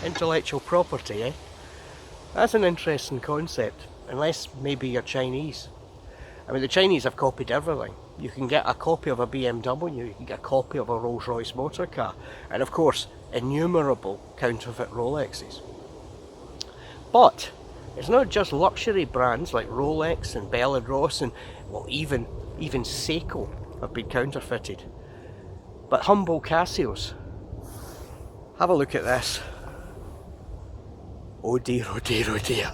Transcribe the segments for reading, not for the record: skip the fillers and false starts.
Intellectual property, eh? That's an interesting concept, unless maybe you're Chinese. I mean, the Chinese have copied everything. You can get a copy of a BMW, you can get a copy of a Rolls-Royce motor car, and of course, innumerable counterfeit Rolexes. But it's not just luxury brands like Rolex and Bell & Ross and, well, even Seiko have been counterfeited. But humble Casios. Have a look at this. Oh dear, oh dear, oh dear.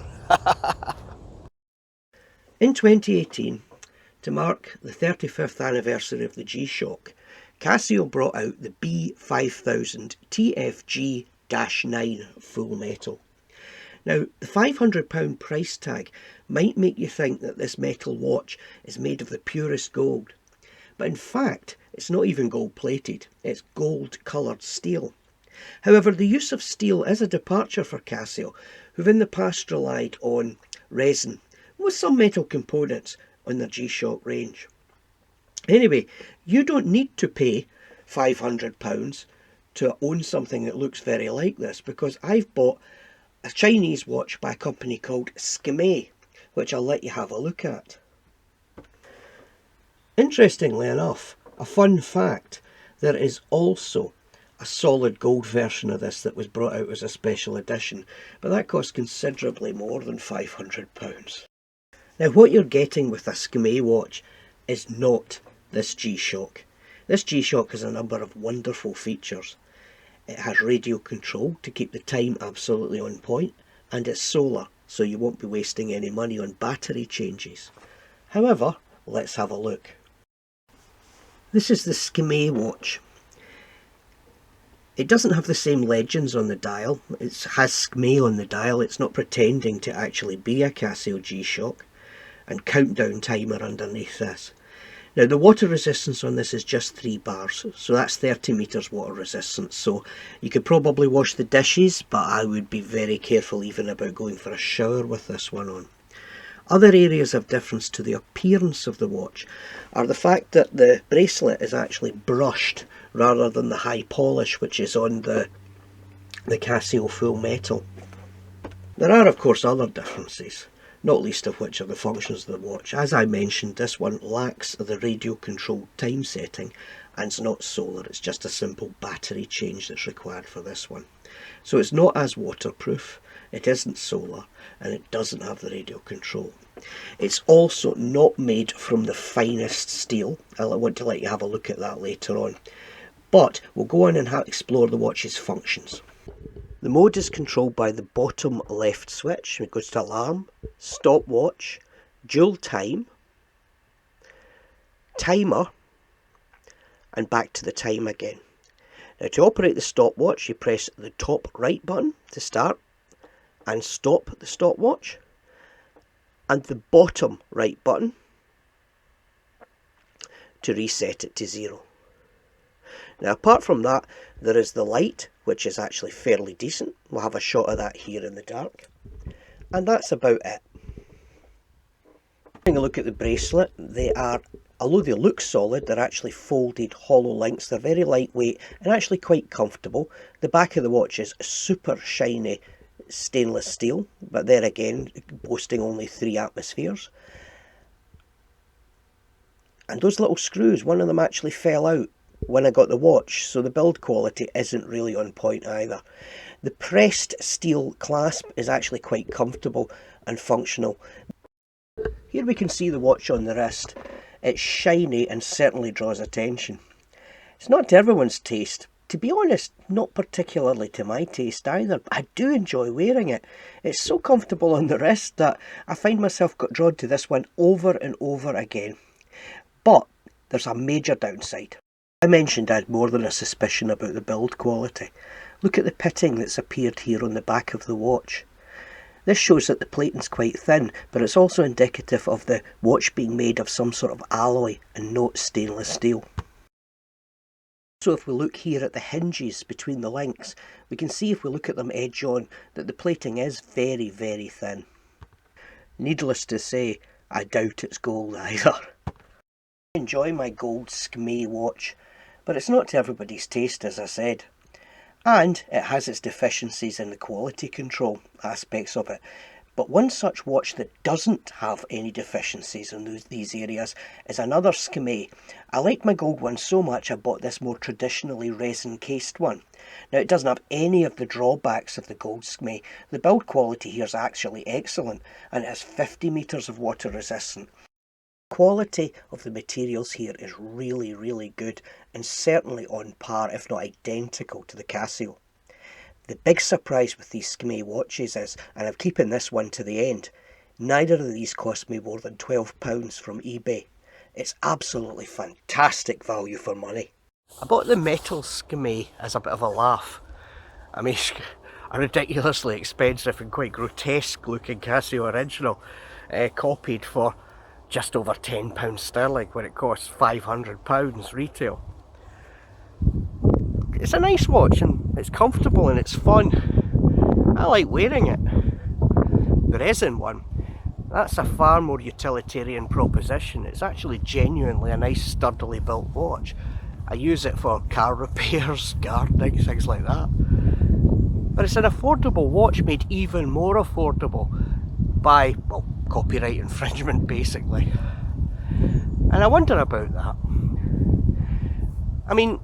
In 2018, to mark the 35th anniversary of the G-Shock, Casio brought out the B5000 TFG-9 full metal. Now, the £500 price tag might make you think that this metal watch is made of the purest gold, but in fact it's not even gold plated, it's gold coloured steel. However, the use of steel is a departure for Casio, who've in the past relied on resin with some metal components on their G-Shock range. Anyway, you don't need to pay £500 to own something that looks very like this, because I've bought a Chinese watch by a company called Skmei, which I'll let you have a look at. Interestingly enough, a fun fact, there is also a solid gold version of this that was brought out as a special edition, but that cost considerably more than £500. Now, what you're getting with a Skmei watch is not this G-Shock. This G-Shock has a number of wonderful features. It has radio control to keep the time absolutely on point, and it's solar, so you won't be wasting any money on battery changes. However, let's have a look. This is the Skmei watch. It doesn't have the same legends on the dial. It has Skmei on the dial. It's not pretending to actually be a Casio G-Shock, and countdown timer underneath this. Now, the water resistance on this is just 3 bars, so that's 30 metres water resistance, so you could probably wash the dishes, but I would be very careful even about going for a shower with this one on. Other areas of difference to the appearance of the watch are the fact that the bracelet is actually brushed rather than the high polish which is on the Casio full metal. There are of course other differences, not least of which are the functions of the watch. As I mentioned, this one lacks the radio controlled time setting and it's not solar, it's just a simple battery change that's required for this one. So it's not as waterproof, it isn't solar, and it doesn't have the radio control. It's also not made from the finest steel. I want to let you have a look at that later on. But we'll go on and explore the watch's functions. The mode is controlled by the bottom left switch. It goes to alarm, stopwatch, dual time, timer, and back to the time again. Now, to operate the stopwatch, you press the top right button to start and stop the stopwatch, and the bottom right button to reset it to 0. Now, apart from that, there is the light, which is actually fairly decent. We'll have a shot of that here in the dark. And that's about it. Having a look at the bracelet, they are, although they look solid, they're actually folded hollow links. They're very lightweight and actually quite comfortable. The back of the watch is super shiny stainless steel, but there again, boasting only 3 atmospheres. And those little screws, one of them actually fell out when I got the watch, so the build quality isn't really on point either. The pressed steel clasp is actually quite comfortable and functional. Here we can see the watch on the wrist. It's shiny and certainly draws attention. It's not to everyone's taste. To be honest, not particularly to my taste either, but I do enjoy wearing it. It's so comfortable on the wrist that I find myself got drawn to this one over and over again. But there's a major downside. I mentioned I had more than a suspicion about the build quality. Look at the pitting that's appeared here on the back of the watch. This shows that the plating's quite thin, but it's also indicative of the watch being made of some sort of alloy and not stainless steel. So if we look here at the hinges between the links, we can see if we look at them edge on that the plating is very, very thin. Needless to say, I doubt it's gold either. I enjoy my gold Skmei watch, but it's not to everybody's taste, as I said. And it has its deficiencies in the quality control aspects of it. But one such watch that doesn't have any deficiencies in these areas is another Skmei. I like my gold one so much I bought this more traditionally resin cased one. Now it doesn't have any of the drawbacks of the gold Skmei. The build quality here is actually excellent, and it has 50 metres of water resistant. The quality of the materials here is really good, and certainly on par if not identical to the Casio. The big surprise with these Skmei watches is, and I'm keeping this one to the end, neither of these cost me more than £12 from eBay. It's absolutely fantastic value for money. I bought the metal Skmei as a bit of a laugh. I mean, a ridiculously expensive and quite grotesque looking Casio original, copied for just over £10 sterling when it costs £500 retail. It's a nice watch and it's comfortable and it's fun. I like wearing it. The resin one, that's a far more utilitarian proposition. It's actually genuinely a nice sturdily built watch. I use it for car repairs, gardening, things like that. But it's an affordable watch made even more affordable by, well, copyright infringement basically. And I wonder about that. I mean,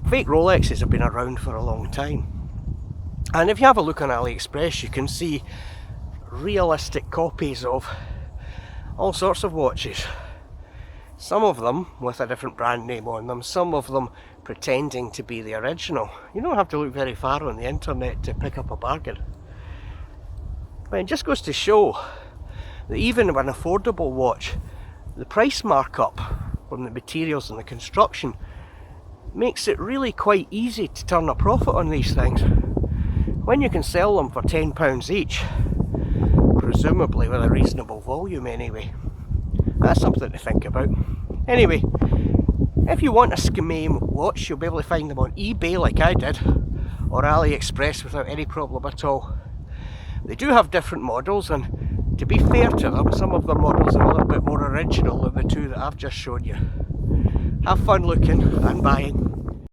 fake Rolexes have been around for a long time. And if you have a look on AliExpress, you can see realistic copies of all sorts of watches. Some of them with a different brand name on them, some of them pretending to be the original. You don't have to look very far on the internet to pick up a bargain. But it just goes to show that even with an affordable watch, the price markup from the materials and the construction makes it really quite easy to turn a profit on these things. When you can sell them for £10 each, presumably with a reasonable volume anyway. That's something to think about. Anyway, if you want a Skmei watch, you'll be able to find them on eBay like I did, or AliExpress without any problem at all. They do have different models, and to be fair to them, some of their models are a little bit more original than the two that I've just shown you. Have fun looking and buying.